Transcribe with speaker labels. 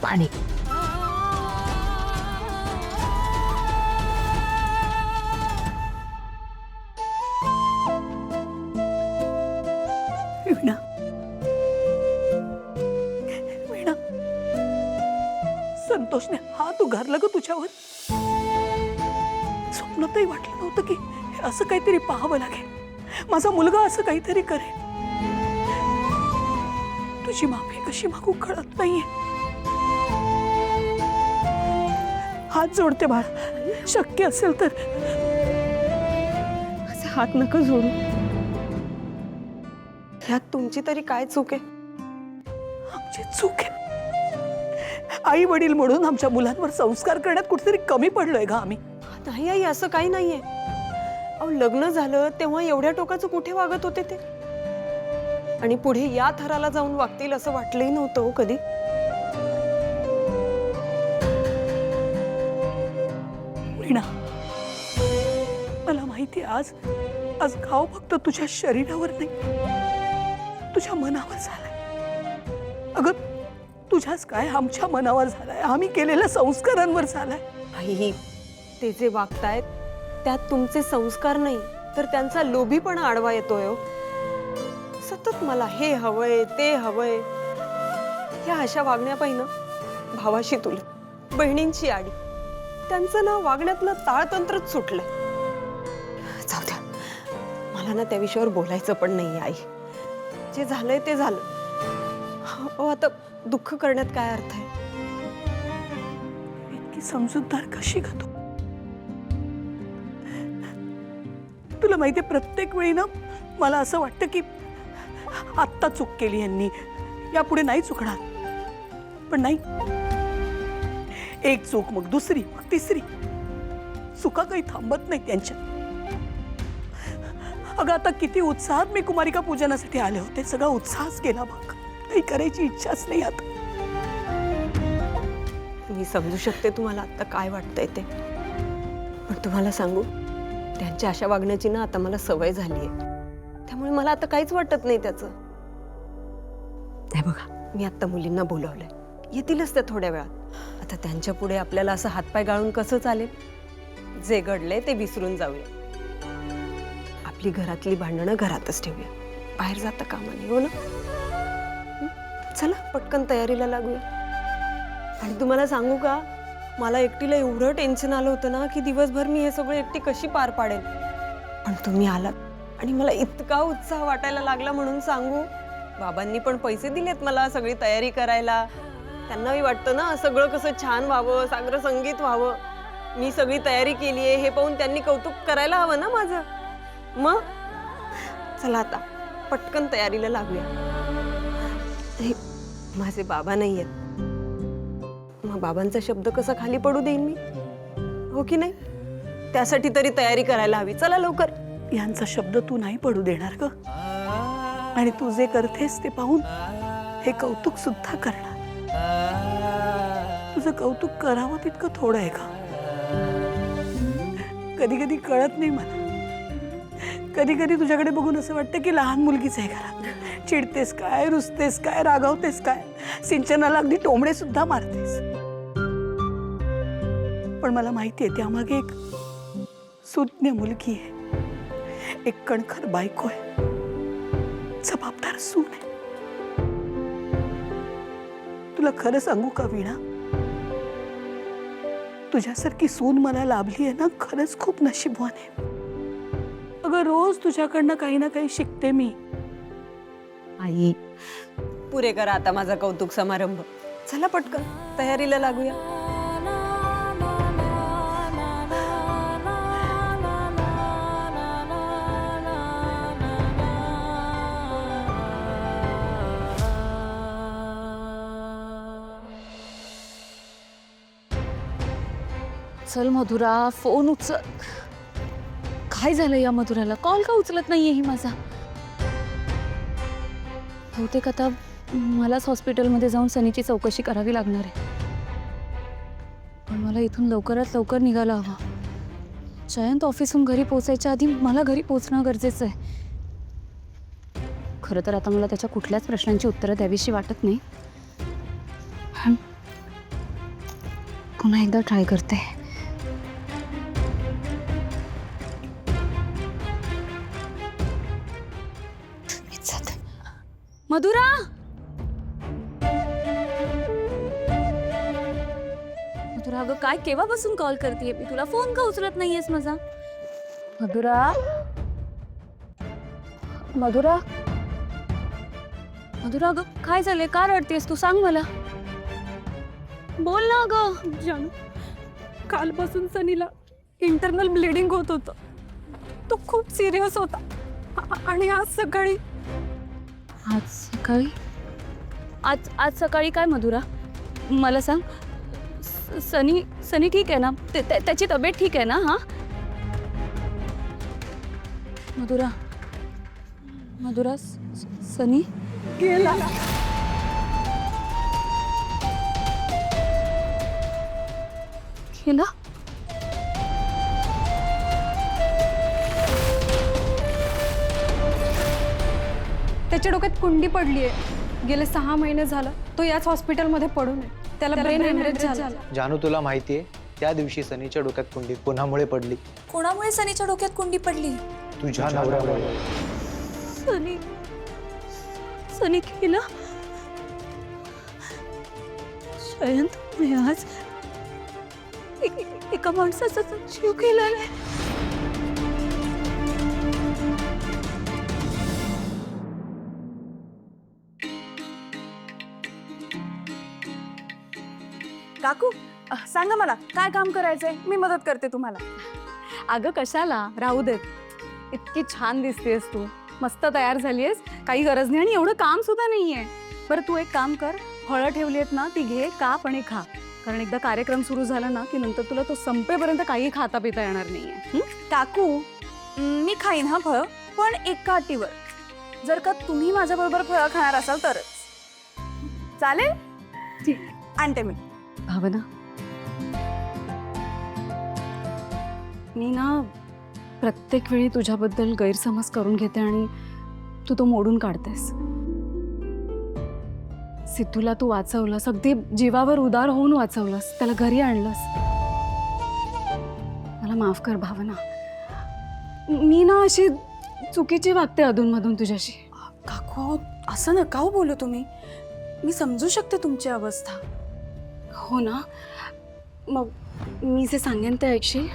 Speaker 1: पाणी.
Speaker 2: वीणा, वीणा, संतोषने हात उगारला ग तुझ्यावर. स्वप्नातही वाटलं नव्हतं की हे असं काहीतरी पाहावं लागेल. माझा मुलगा असं काहीतरी करेल. तुझी माफी कशी मागू कळत नाहीये. हात जोडते बाळ, शक्य असेल तर.
Speaker 3: असे हात नका जोडू. यात तुमची तरी काय चूक आहे?
Speaker 2: आमची चूक आहे. आई वडील म्हणून आमच्या मुलांवर संस्कार करण्यात कुठेतरी कमी पडलोय का आम्ही?
Speaker 3: नाही आई, असं काही नाहीये. अहो, लग्न झालं तेव्हा एवढ्या टोकाचं कुठे वागत होते ते? आणि पुढे या थराला जाऊन वागतील असं वाटलंही नव्हतं हो कधी.
Speaker 2: वीणा, मला माहिती आज घाव फक्त तुझ्या शरीरावर नाही, तुझ्या मनावर झालाय. अगं, तुझ्याच काय आमच्या मनावर झालाय, आम्ही केलेल्या संस्कारांवर झालाय.
Speaker 3: आई, ते जे वागतायत त्यात तुमचे संस्कार नाही तर त्यांचा लोभीपणा आडवा येतोय. सतत मला हे हवंय ते हवंय, या अशा वागण्यापायी भावाशी तुला बहिणींची आडी, त्यांचं ना वागण्यातलं ताळतंत्रच सुटलंय. जाऊ द्या, मला ना त्या विषयावर बोलायचं पण नाही आई. जे झालंय ते झालं. हो, आता दुःख करण्यात काय अर्थ आहे?
Speaker 2: इतकी समजूतदार कशी का तू? तुला माहितीये, प्रत्येक वेळी ना मला असं वाटतं की आत्ता चूक केली यांनी, यापुढे नाही चुकणार. पण नाही, एक चूक मग दुसरी मग तिसरी, चुका काही थांबत नाही त्यांच्या. अगं, आता किती उत्साहात मी कुमारिका पूजनासाठी आले होते. सगळा उत्साहच गेला बघ. काही करायची इच्छाच नाही आता.
Speaker 3: मी समजू शकते तुम्हाला आता काय वाटतंय ते, पण तुम्हाला सांगू, त्यांच्या अशा वागण्याची ना आता मला सवय झालीये. त्यामुळे मला आता काहीच वाटत नाही त्याचं. हे बघा, मी आता मुलींना बोलावलंय, येतीलच त्या थोड्या वेळात. आता त्यांच्या पुढे आपल्याला असं हातपाय गाळून कसं चालेल? जे घडलंय ते विसरून जाऊया. आपली घरातली भांडणं घरातच ठेवूया, बाहेर जाता कामा नाही, हो ना? चला पटकन तयारीला लागूया. आणि तुम्हाला सांगू का, मला एकटीला एवढं टेन्शन आलं होतं ना की दिवसभर मी हे सगळं एकटी कशी पार पाडेल. पण तुम्ही आलात आणि मला इतका उत्साह वाटायला लागला. म्हणून सांगू, बाबांनी पण पैसे दिलेत मला सगळी तयारी करायला. त्यांनाही वाटतं ना सगळं कसं छान व्हावं, सागर संगीत व्हावं. मी सगळी तयारी केली आहे हे पाहून त्यांनी कौतुक करायला हवं ना माझं. मग चला आता पटकन तयारीला लागूया. माझे बाबा नाही आहेत, मग बाबांचा शब्द कसा खाली पडू देईन मी, हो की नाही? त्यासाठी तरी तयारी करायला हवी. चला लवकर.
Speaker 2: यांचा शब्द तू नाही पडू देणार ग. आणि तू जे करतेस ते पाहून हे कौतुक सुद्धा करणार. तुझं कौतुक करावं तितकं थोडं आहे का? कधी कधी कळत नाही मला. कधी कधी तुझ्याकडे बघून असं वाटतं की लहान मुलगीच आहे घरात. चिडतेस काय, रुसतेस काय, रागावतेस काय, सिंचनाला अगदी टोमडे सुद्धा मारतेस. पण मला माहितीये त्यामागे एक सुज्ञ मुलगी आहे, एक कणखर बायको आहे, जबाबदार सून आहे. तुला खरं सांगू का वीणा, तुझ्यासारखी सून मला लाभली आहे ना, खरंच खूप नशीबवान आहे. अगं, रोज तुझ्याकडनं काही ना काही शिकते मी.
Speaker 3: आई, पुरे करा आता माझा कौतुक समारंभ. चला पटकन तयारीला लागूया.
Speaker 1: चल मधुरा, फोन उचल. काय झालं या मधुराला? कॉल का उचलत नाहीये ही माझा? बहुतेक आता मलाच हॉस्पिटलमध्ये जाऊन सनीची चौकशी करावी लागणार आहे. पण मला इथून लवकरात लवकर निघायला हवं. जयंत ऑफिसहून घरी पोहोचायच्या आधी मला घरी पोहोचणं गरजेचं आहे. खरं तर आता मला त्याच्या कुठल्याच प्रश्नांची उत्तरं द्यावीशी वाटत नाही. पुन्हा एकदा ट्राय करते. मीच जाते. मधुरा, मधुरा अगं काय केव्हापासून कॉल करतेय मी तुला, फोन का उचलत नाहीयेस माझा? मधुरा, मधुरा, मधुरा अगं काय झालंय, का रडतेस तू, सांग मला, बोल ना अगं.
Speaker 4: जानू, कालपासून सनीला इंटरनल ब्लिडिंग होत होतं. तो खूप सिरियस होता. आणि आज सकाळी
Speaker 1: आज सकाळी, आज सकाळी काय मधुरा, मला सांग. सनी सनी ठीक आहे ना, त्याची तब्येत ठीक आहे ना? हा मधुरा, मधुरा, सनी
Speaker 4: गेला.
Speaker 1: गेला?
Speaker 4: त्याच्या डोक्यात कुंडी पडली आहे. गेले 6 महिने झालं तो याच हॉस्पिटलमध्ये पडून आहे. त्याला ब्रेन हॅमरेज झालं.
Speaker 5: जानू, तुला माहितीये त्या दिवशी सनीच्या डोक्यात कुंडी कोणामुळे पडली?
Speaker 1: कोणामुळे सनीच्या डोक्यात कुंडी पडली?
Speaker 5: तुझ्या नवऱ्यामुळे.
Speaker 1: सनी, सनी गेला? जयंत, मी आज एका माणसाचा जीव गेला नाही.
Speaker 4: काकू, सांगा मला काय काम करायचंय, मी मदत करते तुम्हाला.
Speaker 1: अगं कशाला, राहू देत. इतकी छान दिसतेस तू, मस्त तयार झालीयस, काही गरज नाही आणि एवढं काम सुद्धा नाहीये. बरं तू एक काम कर, फळं ठेवली आहेत ना ती घे, काप आणि खा. कारण एकदा कार्यक्रम सुरू झाला ना की नंतर तुला तो संपेपर्यंत काही खाता पिता येणार नाहीये.
Speaker 4: काकू, मी खाईन हा फळ, पण एका अटीवर. जर का तुम्ही माझ्याबरोबर फळं खाणार असाल तरच. चालेल?
Speaker 1: ठीक.
Speaker 4: आणते मी.
Speaker 1: भावना, मी ना प्रत्येक वेळी तुझ्याबद्दल गैरसमज करून घेते आणि तू तो मोडून काढतेस. सिद्धूला तू वाचवलंस, अगदी जीवावर उदार होऊन वाचवलंस, त्याला घरी आणलंस. मला माफ कर भावना, मी ना अशी चुकीची वागते अधूनमधून तुझ्याशी.
Speaker 4: काकू, असं नका हो बोलू तुम्ही. मी समजू शकते तुमची अवस्था.
Speaker 1: हो ना, मग मी जे सांगेन ते ऐकशील?